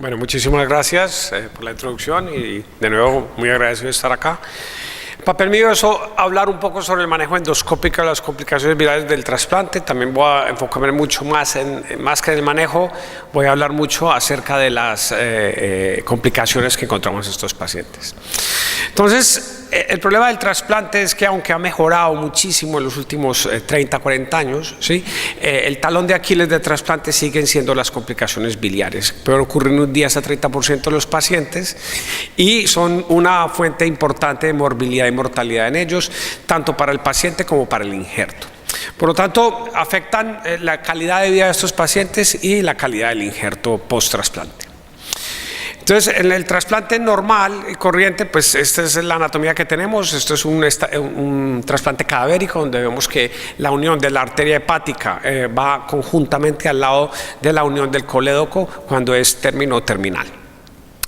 Bueno, muchísimas gracias por la introducción y de nuevo muy agradecido de estar acá. Papel mío es hablar un poco sobre el manejo endoscópico de las complicaciones virales del trasplante. También voy a enfocarme mucho más que en el manejo, voy a hablar mucho acerca de las complicaciones que encontramos en estos pacientes. Entonces, el problema del trasplante es que aunque ha mejorado muchísimo en los últimos 30, 40 años, ¿sí? El talón de Aquiles del trasplante siguen siendo las complicaciones biliares. Pueden ocurrir un 10 a 30% de los pacientes y son una fuente importante de morbilidad y mortalidad en ellos, tanto para el paciente como para el injerto. Por lo tanto, afectan la calidad de vida de estos pacientes y la calidad del injerto post-trasplante. Entonces, en el trasplante normal y corriente, pues esta es la anatomía que tenemos. Esto es un trasplante cadavérico donde vemos que la unión de la arteria hepática va conjuntamente al lado de la unión del colédoco cuando es término terminal.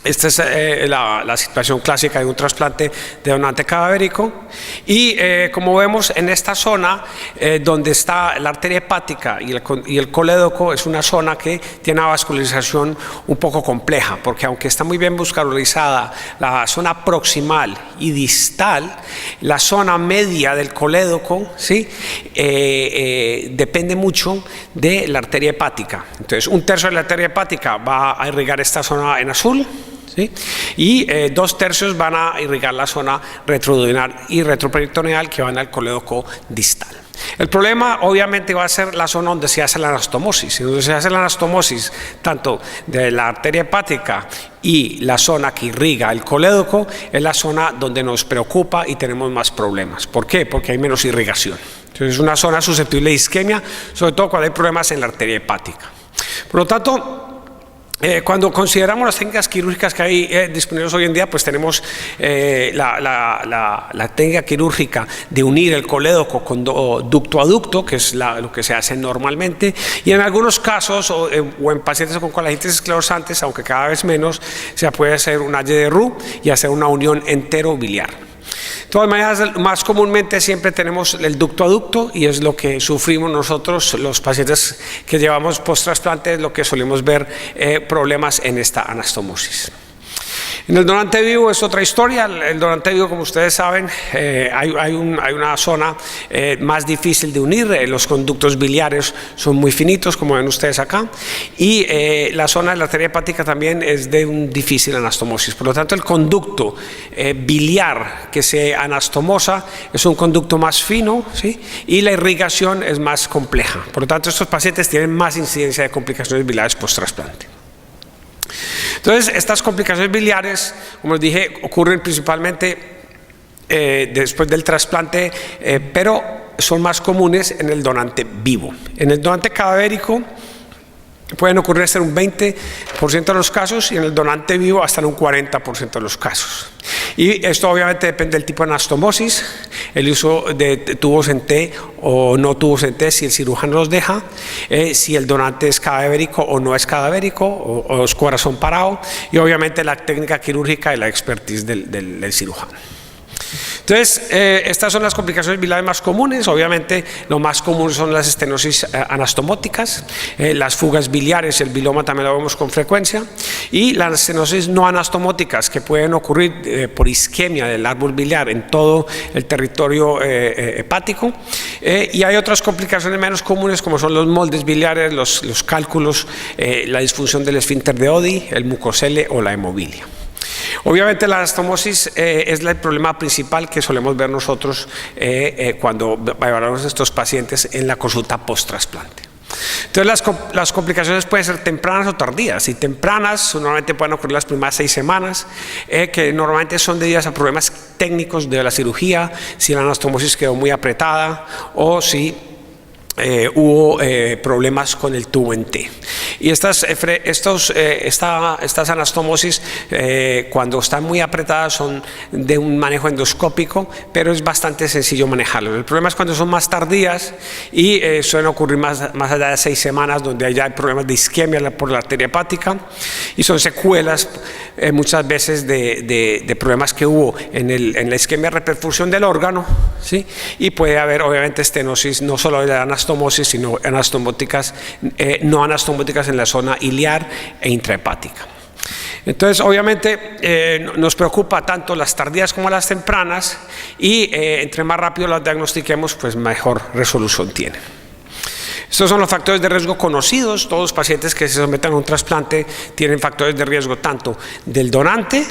Esta es la situación clásica de un trasplante de donante cadavérico y como vemos en esta zona donde está la arteria hepática y el colédoco es una zona que tiene una vascularización un poco compleja, porque aunque está muy bien vascularizada la zona proximal y distal, la zona media del colédoco, ¿sí? Depende mucho de la arteria hepática. Entonces un tercio de la arteria hepática va a irrigar esta zona en azul, ¿sí? Y 2/3 van a irrigar la zona retroduodenal y retroperitoneal que van al colédoco distal. El problema obviamente va a ser la zona donde se hace la anastomosis. Donde se hace la anastomosis tanto de la arteria hepática y la zona que irriga el colédoco es la zona donde nos preocupa y tenemos más problemas. ¿Por qué? Porque hay menos irrigación. Entonces es una zona susceptible de isquemia, sobre todo cuando hay problemas en la arteria hepática. Por lo tanto, cuando consideramos las técnicas quirúrgicas que hay disponibles hoy en día, pues tenemos la técnica quirúrgica de unir el colédoco con ducto a ducto, que es lo que se hace normalmente, y en algunos casos o en pacientes con colangitis esclerosantes, aunque cada vez menos, se puede hacer una Y de Roux y hacer una unión enterobiliar. De todas maneras, más comúnmente siempre tenemos el ducto a ducto y es lo que sufrimos nosotros, los pacientes que llevamos post-trasplante, es lo que solemos ver problemas en esta anastomosis. En el donante vivo es otra historia. El donante vivo, como ustedes saben, hay una zona más difícil de unir. Los conductos biliares son muy finitos, como ven ustedes acá, y la zona de la arteria hepática también es de un difícil anastomosis. Por lo tanto, el conducto biliar que se anastomosa es un conducto más fino, ¿sí? Y la irrigación es más compleja. Por lo tanto, estos pacientes tienen más incidencia de complicaciones biliares post-trasplante. Entonces, estas complicaciones biliares, como les dije, ocurren principalmente después del trasplante, pero son más comunes en el donante vivo. En el donante cadavérico pueden ocurrir hasta un 20% de los casos y en el donante vivo hasta en un 40% de los casos. Y esto obviamente depende del tipo de anastomosis, el uso de tubos en T o no tubos en T, si el cirujano los deja, si el donante es cadavérico o no es cadavérico, o es corazón parado, y obviamente la técnica quirúrgica y la expertise del cirujano. Entonces, estas son las complicaciones biliares más comunes. Obviamente, lo más común son las estenosis anastomóticas, las fugas biliares, el biloma también lo vemos con frecuencia, y las estenosis no anastomóticas que pueden ocurrir por isquemia del árbol biliar en todo el territorio hepático. Y hay otras complicaciones menos comunes como son los moldes biliares, los cálculos, la disfunción del esfínter de Oddi, el mucosele o la hemobilia. Obviamente la anastomosis es el problema principal que solemos ver nosotros cuando evaluamos a estos pacientes en la consulta post-trasplante. Entonces las complicaciones pueden ser tempranas o tardías, y tempranas normalmente pueden ocurrir las primeras 6 semanas, que normalmente son debidas a problemas técnicos de la cirugía, si la anastomosis quedó muy apretada o si hubo problemas con el tubo en T. Y estas anastomosis cuando están muy apretadas son de un manejo endoscópico, pero es bastante sencillo manejarlo. El problema es cuando son más tardías y suelen ocurrir más allá de 6 semanas, donde ya hay problemas de isquemia por la arteria hepática y son secuelas muchas veces de problemas que hubo en la isquemia reperfusión del órgano, ¿sí? Y puede haber obviamente estenosis no solo de la anastomosis, sino anastomóticas, no anastomóticas en la zona iliar e intrahepática. Entonces, obviamente, nos preocupa tanto las tardías como las tempranas y entre más rápido las diagnostiquemos, pues mejor resolución tienen. Estos son los factores de riesgo conocidos. Todos los pacientes que se someten a un trasplante tienen factores de riesgo tanto del donante,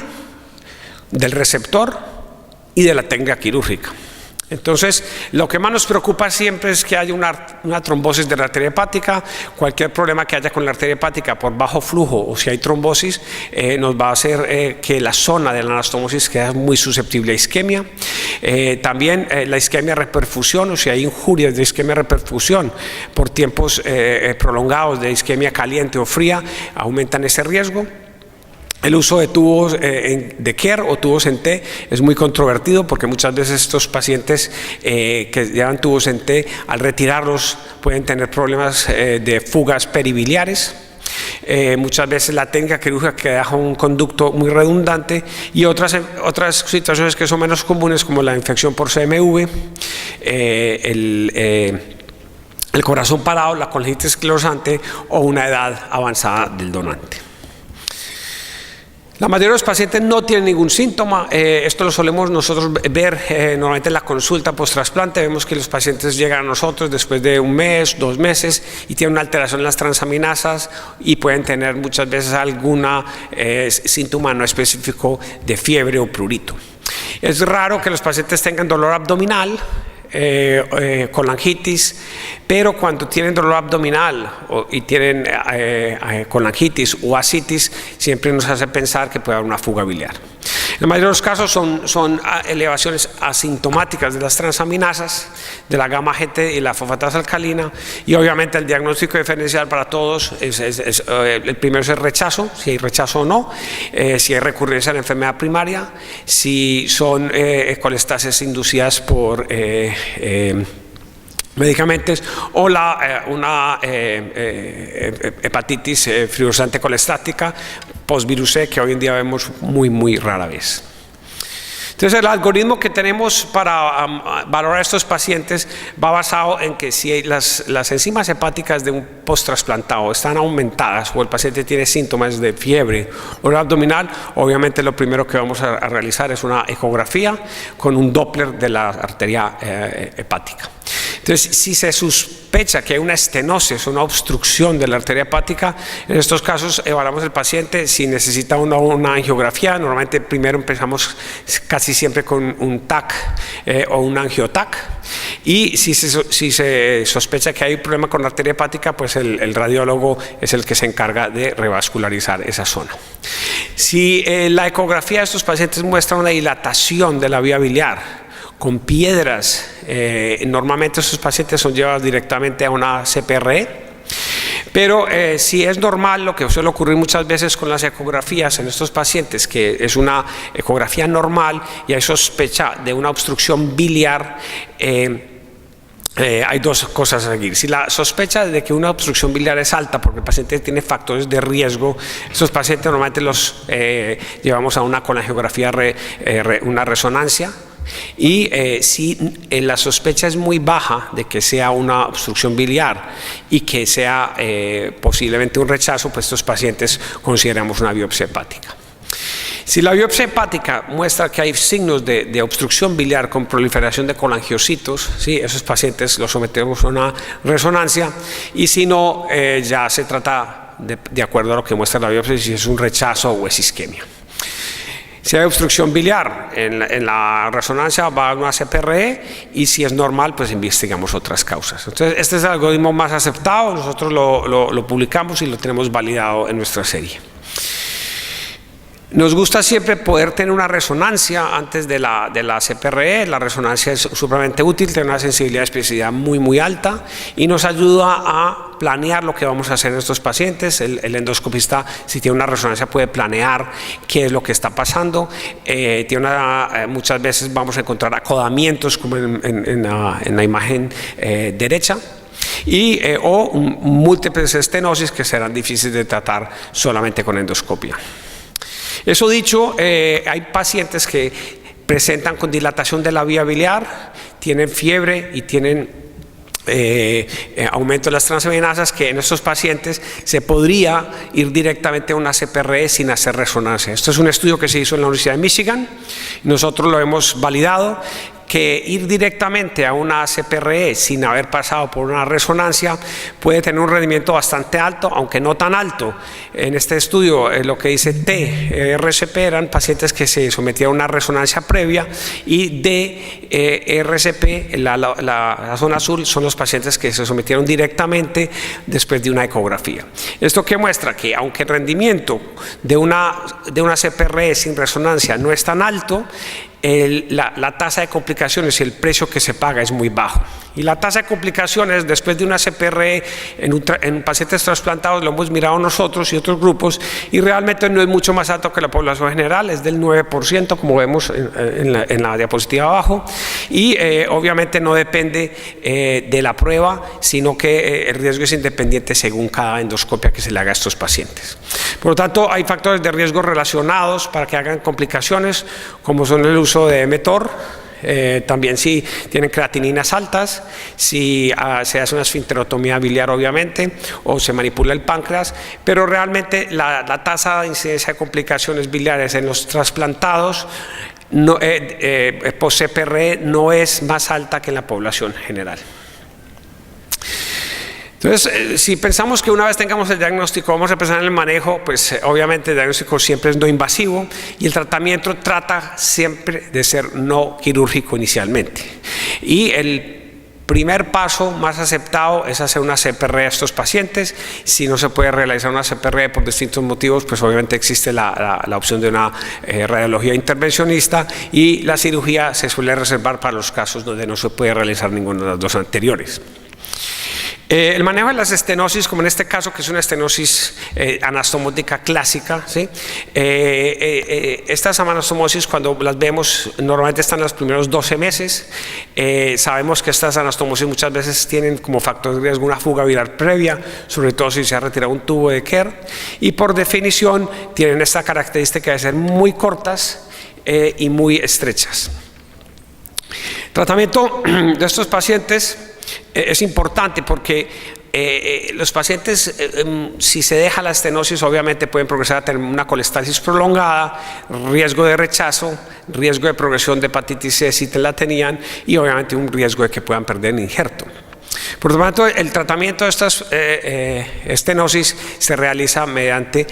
del receptor y de la técnica quirúrgica. Entonces, lo que más nos preocupa siempre es que haya una trombosis de la arteria hepática. Cualquier problema que haya con la arteria hepática por bajo flujo o si hay trombosis nos va a hacer que la zona de la anastomosis quede muy susceptible a isquemia. También la isquemia reperfusión, o si hay injurias de isquemia reperfusión por tiempos prolongados de isquemia caliente o fría, aumentan ese riesgo. El uso de tubos de Kerr o tubos en T es muy controvertido porque muchas veces estos pacientes que llevan tubos en T, al retirarlos pueden tener problemas de fugas peribiliares. Muchas veces la técnica quirúrgica que deja un conducto muy redundante y otras situaciones que son menos comunes como la infección por CMV, el corazón parado, la colangitis esclerosante o una edad avanzada del donante. La mayoría de los pacientes no tienen ningún síntoma. Esto lo solemos nosotros ver normalmente en la consulta post-trasplante. Vemos que los pacientes llegan a nosotros después de un mes, 2 meses y tienen una alteración en las transaminasas y pueden tener muchas veces alguna síntoma no específico de fiebre o prurito. Es raro que los pacientes tengan dolor abdominal, colangitis, pero cuando tienen dolor abdominal y tienen colangitis o ascitis, siempre nos hace pensar que puede haber una fuga biliar. En la mayoría de los casos son elevaciones asintomáticas de las transaminasas, de la gamma GT y la fosfatasa alcalina, y obviamente el diagnóstico diferencial para todos el primero es el rechazo, si hay rechazo o no, si hay recurrencia de la enfermedad primaria, si son colestasis inducidas por medicamentos o una hepatitis fibrosante colestática postvirus C que hoy en día vemos muy rara vez. Entonces el algoritmo que tenemos para valorar a estos pacientes va basado en que si las enzimas hepáticas de un post-trasplantado están aumentadas o el paciente tiene síntomas de fiebre o dolor abdominal, obviamente lo primero que vamos a realizar es una ecografía con un Doppler de la arteria hepática. Entonces, si se sospecha que hay una estenosis, una obstrucción de la arteria hepática, en estos casos evaluamos al paciente si necesita una angiografía. Normalmente primero empezamos casi siempre con un TAC o un angioTAC, y si se sospecha que hay un problema con la arteria hepática, pues el radiólogo es el que se encarga de revascularizar esa zona. Si la ecografía de estos pacientes muestra una dilatación de la vía biliar con piedras, normalmente estos pacientes son llevados directamente a una CPRE, pero si es normal, lo que suele ocurrir muchas veces con las ecografías en estos pacientes, que es una ecografía normal y hay sospecha de una obstrucción biliar, hay dos cosas a seguir. Si la sospecha de que una obstrucción biliar es alta porque el paciente tiene factores de riesgo, estos pacientes normalmente los llevamos a una colangiografía, una resonancia. Y si la sospecha es muy baja de que sea una obstrucción biliar y que sea posiblemente un rechazo, pues estos pacientes consideramos una biopsia hepática. Si la biopsia hepática muestra que hay signos de obstrucción biliar con proliferación de colangiocitos, ¿sí?, esos pacientes los sometemos a una resonancia, y si no, ya se trata de acuerdo a lo que muestra la biopsia, si es un rechazo o es isquemia. Si hay obstrucción biliar, en la resonancia va a una CPRE, y si es normal, pues investigamos otras causas. Entonces, este es el algoritmo más aceptado, nosotros lo publicamos y lo tenemos validado en nuestra serie. Nos gusta siempre poder tener una resonancia antes de la CPRE. La resonancia es supremamente útil, tiene una sensibilidad de especificidad muy alta y nos ayuda a planear lo que vamos a hacer en estos pacientes. El endoscopista, si tiene una resonancia, puede planear qué es lo que está pasando. Muchas veces vamos a encontrar acodamientos como en la imagen derecha. O múltiples estenosis que serán difíciles de tratar solamente con endoscopia. Eso dicho, hay pacientes que presentan con dilatación de la vía biliar, tienen fiebre y tienen aumento de las transaminasas, que en estos pacientes se podría ir directamente a una CPRE sin hacer resonancia. Esto es un estudio que se hizo en la Universidad de Michigan, nosotros lo hemos validado, que ir directamente a una CPRE sin haber pasado por una resonancia puede tener un rendimiento bastante alto, aunque no tan alto. En este estudio lo que dice T, RCP, eran pacientes que se sometían a una resonancia previa, y D, RCP, la zona azul, son los pacientes que se sometieron directamente después de una ecografía. ¿Esto qué muestra? Que aunque el rendimiento de una CPRE sin resonancia no es tan alto, la tasa de complicaciones y el precio que se paga es muy bajo. Y la tasa de complicaciones después de una CPRE en pacientes trasplantados lo hemos mirado nosotros y otros grupos, y realmente no es mucho más alto que la población general, es del 9%, como vemos en la diapositiva abajo, y obviamente no depende de la prueba, sino que el riesgo es independiente según cada endoscopia que se le haga a estos pacientes. Por lo tanto, hay factores de riesgo relacionados para que hagan complicaciones, como son el uso de mTOR, también si tienen creatininas altas, si se hace una esfinterotomía biliar obviamente, o se manipula el páncreas, pero realmente la tasa de incidencia de complicaciones biliares en los trasplantados post-CPRE no es más alta que en la población general. Entonces, si pensamos que una vez tengamos el diagnóstico vamos a empezar en el manejo, pues obviamente el diagnóstico siempre es no invasivo, y el tratamiento trata siempre de ser no quirúrgico inicialmente. Y el primer paso más aceptado es hacer una CPRE a estos pacientes. Si no se puede realizar una CPRE por distintos motivos, pues obviamente existe la opción de una radiología intervencionista, y la cirugía se suele reservar para los casos donde no se puede realizar ninguno de los dos anteriores. El manejo de las estenosis, como en este caso que es una estenosis anastomótica clásica, ¿sí? Estas anastomosis, cuando las vemos, normalmente están en los primeros 12 meses. Sabemos que estas anastomosis muchas veces tienen como factor de riesgo una fuga viral previa, sobre todo si se ha retirado un tubo de Kerr, y por definición tienen esta característica de ser muy cortas y muy estrechas. Tratamiento de estos pacientes es importante porque los pacientes, si se deja la estenosis, obviamente pueden progresar a tener una colestasis prolongada, riesgo de rechazo, riesgo de progresión de hepatitis C si la tenían, y obviamente un riesgo de que puedan perder el injerto. Por lo tanto, el tratamiento de estas estenosis se realiza mediante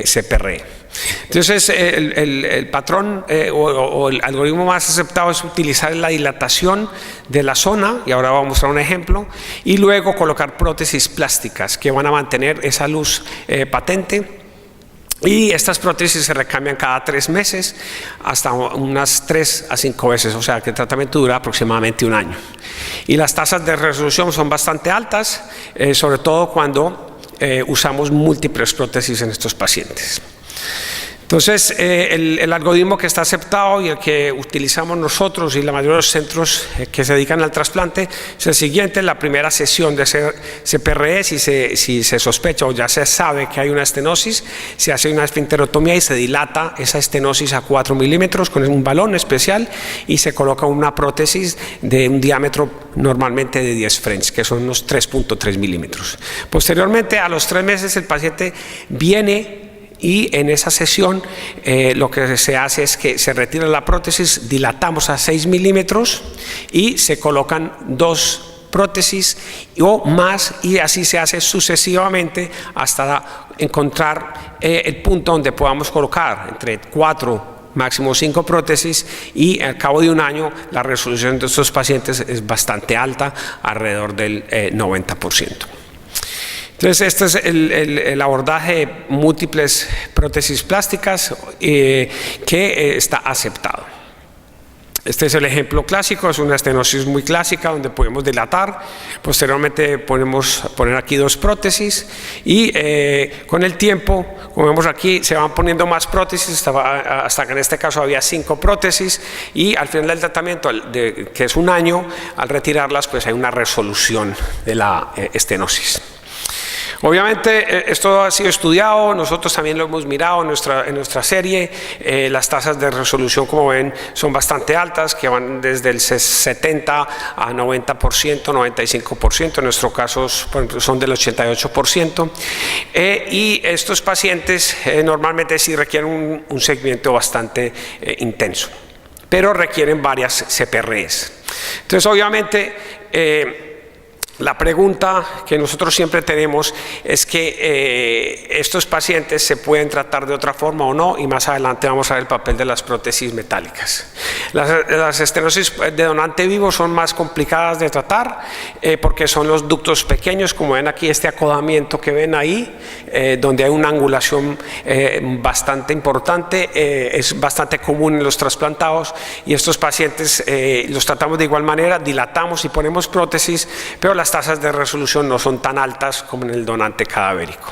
CPRE. Entonces, el patrón o el algoritmo más aceptado es utilizar la dilatación de la zona, y ahora vamos a mostrar un ejemplo, y luego colocar prótesis plásticas que van a mantener esa luz patente. Y estas prótesis se recambian cada 3 meses hasta unas 3 a 5 veces, o sea que el tratamiento dura aproximadamente 1 año. Y las tasas de resolución son bastante altas, sobre todo cuando usamos múltiples prótesis en estos pacientes. Entonces, el algoritmo que está aceptado y el que utilizamos nosotros y la mayoría de los centros que se dedican al trasplante es el siguiente: la primera sesión de CPRE, si se sospecha o ya se sabe que hay una estenosis, se hace una esfinterotomía y se dilata esa estenosis a 4 milímetros con un balón especial, y se coloca una prótesis de un diámetro normalmente de 10 French, que son unos 3.3 milímetros. Posteriormente, a los 3 meses, el paciente viene, y en esa sesión lo que se hace es que se retira la prótesis, dilatamos a 6 milímetros y se colocan 2 prótesis o más, y así se hace sucesivamente hasta encontrar el punto donde podamos colocar entre 4 máximo 5 prótesis, y al cabo de 1 año la resolución de estos pacientes es bastante alta, alrededor del 90%. Entonces, este es el abordaje de múltiples prótesis plásticas que está aceptado. Este es el ejemplo clásico, es una estenosis muy clásica donde podemos dilatar. Posteriormente podemos poner aquí 2 prótesis, y con el tiempo, como vemos aquí, se van poniendo más prótesis hasta que en este caso había 5 prótesis, y al final del tratamiento, que es 1 año, al retirarlas pues hay una resolución de la estenosis. Obviamente esto ha sido estudiado, nosotros también lo hemos mirado en nuestra serie. Las tasas de resolución, como ven, son bastante altas, que van desde el 70 a 90%, 95%, en nuestro caso por ejemplo, son del 88%, y estos pacientes normalmente sí requieren un seguimiento bastante intenso, pero requieren varias CPRs. Entonces obviamente la pregunta que nosotros siempre tenemos es que estos pacientes se pueden tratar de otra forma o no, y más adelante vamos a ver el papel de las prótesis metálicas. Las estenosis de donante vivo son más complicadas de tratar porque son los ductos pequeños, como ven aquí este acodamiento que ven ahí, donde hay una angulación bastante importante, es bastante común en los trasplantados, y estos pacientes los tratamos de igual manera, dilatamos y ponemos prótesis, pero las tasas de resolución no son tan altas como en el donante cadavérico.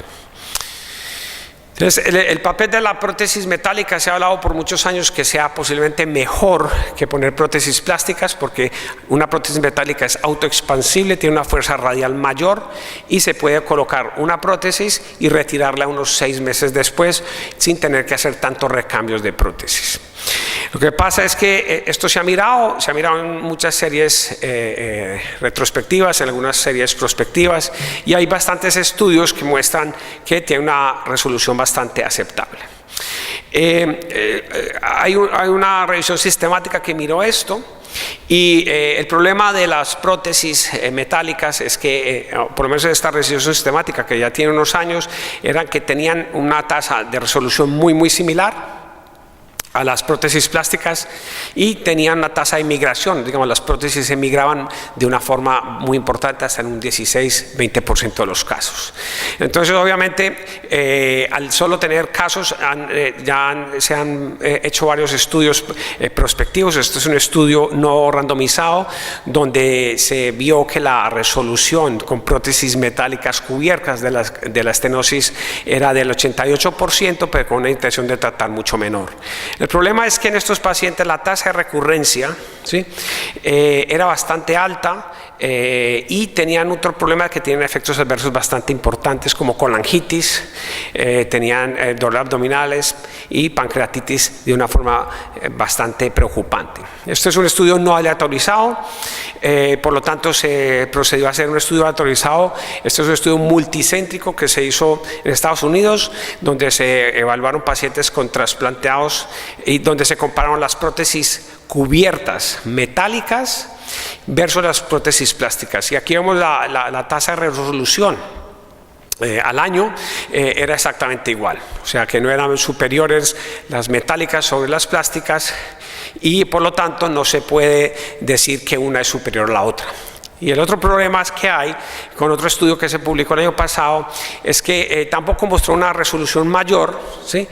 Entonces, el papel de la prótesis metálica se ha hablado por muchos años que sea posiblemente mejor que poner prótesis plásticas, porque una prótesis metálica es autoexpansible, tiene una fuerza radial mayor y se puede colocar una prótesis y retirarla unos 6 meses después sin tener que hacer tantos recambios de prótesis. Lo que pasa es que esto se ha mirado en muchas series retrospectivas, en algunas series prospectivas, y hay bastantes estudios que muestran que tiene una resolución bastante aceptable. Hay una revisión sistemática que miró esto, y el problema de las prótesis metálicas es que, por lo menos esta revisión sistemática que ya tiene unos años, eran que tenían una tasa de resolución muy similar a las prótesis plásticas, y tenían una tasa de migración, digamos, las prótesis emigraban de una forma muy importante, hasta en un 16-20% de los casos. Entonces obviamente al solo tener casos se han hecho varios estudios prospectivos. Este es un estudio no randomizado donde se vio que la resolución con prótesis metálicas cubiertas de la estenosis era del 88%, pero con una intención de tratar mucho menor. El problema es que en estos pacientes la tasa de recurrencia, ¿sí?, era bastante alta, y tenían otro problema, que tienen efectos adversos bastante importantes como colangitis, tenían dolor abdominales y pancreatitis de una forma bastante preocupante. Este es un estudio no aleatorizado, por lo tanto se procedió a hacer un estudio aleatorizado. Este es un estudio multicéntrico que se hizo en Estados Unidos, donde se evaluaron pacientes con trasplanteados y donde se compararon las prótesis cubiertas metálicas versus las prótesis plásticas, y aquí vemos la tasa de resolución al año era exactamente igual, o sea que no eran superiores las metálicas sobre las plásticas, y por lo tanto no se puede decir que una es superior a la otra. Y el otro problema que hay con otro estudio que se publicó el año pasado es que tampoco mostró una resolución mayor, ¿sí?,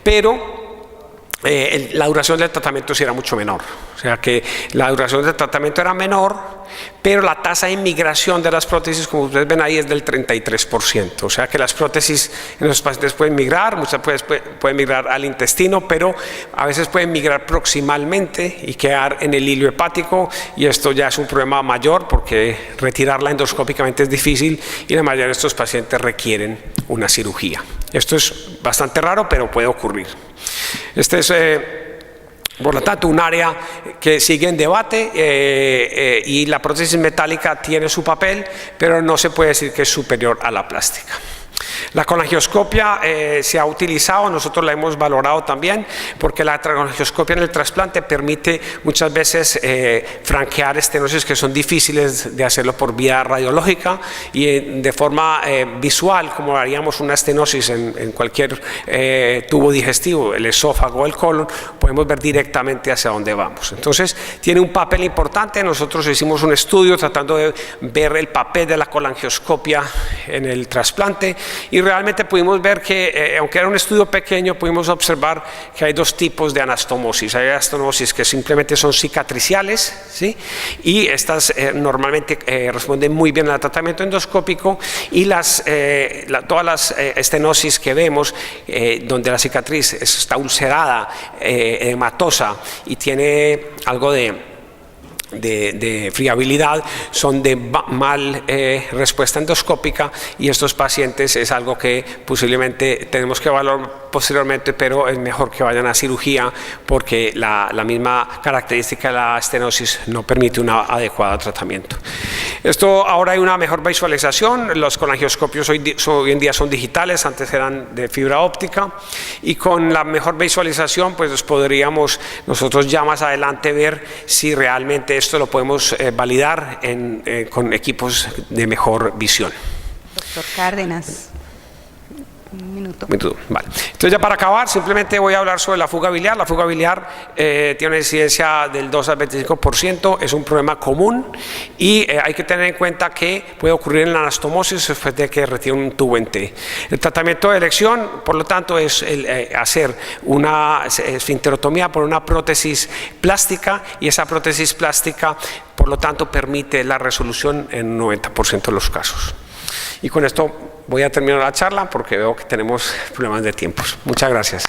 pero la duración del tratamiento sí era mucho menor. O sea que la duración del tratamiento era menor, pero la tasa de migración de las prótesis, como ustedes ven ahí, es del 33%. O sea que las prótesis en los pacientes pueden migrar, muchas pueden migrar al intestino, pero a veces pueden migrar proximalmente y quedar en el hilo hepático, y esto ya es un problema mayor porque retirarla endoscópicamente es difícil, y la mayoría de estos pacientes requieren una cirugía. Esto es bastante raro, pero puede ocurrir. Este es por lo tanto un área que sigue en debate, y la prótesis metálica tiene su papel, pero no se puede decir que es superior a la plástica. La colangioscopia se ha utilizado, nosotros la hemos valorado también, porque la colangioscopia en el trasplante permite muchas veces franquear estenosis que son difíciles de hacerlo por vía radiológica, y de forma visual, como haríamos una estenosis en cualquier tubo digestivo, el esófago o el colon, podemos ver directamente hacia dónde vamos. Entonces tiene un papel importante. Nosotros hicimos un estudio tratando de ver el papel de la colangioscopia en el trasplante, y realmente pudimos ver que, aunque era un estudio pequeño, pudimos observar que hay dos tipos de anastomosis. Hay anastomosis que simplemente son cicatriciales, ¿sí?, y estas normalmente responden muy bien al tratamiento endoscópico, y todas las estenosis que vemos donde la cicatriz está ulcerada, hematosa, y tiene algo de de friabilidad son de mal respuesta endoscópica, y estos pacientes es algo que posiblemente tenemos que evaluar posteriormente, pero es mejor que vayan a cirugía porque la misma característica de la estenosis no permite un adecuado tratamiento. Ahora hay una mejor visualización. Los colangioscopios hoy en día son digitales, antes eran de fibra óptica, y con la mejor visualización pues podríamos nosotros ya más adelante ver si realmente esto lo podemos validar con equipos de mejor visión. Doctor Cárdenas. Un minuto. Vale. Entonces, ya para acabar, simplemente voy a hablar sobre la fuga biliar. La fuga biliar tiene una incidencia del 2 al 25%, es un problema común, y hay que tener en cuenta que puede ocurrir en la anastomosis después de que retire un tubo en T. El tratamiento de elección, por lo tanto, es hacer una esfinterotomía por una prótesis plástica, y esa prótesis plástica, por lo tanto, permite la resolución en 90% de los casos. Y con esto voy a terminar la charla porque veo que tenemos problemas de tiempos. Muchas gracias.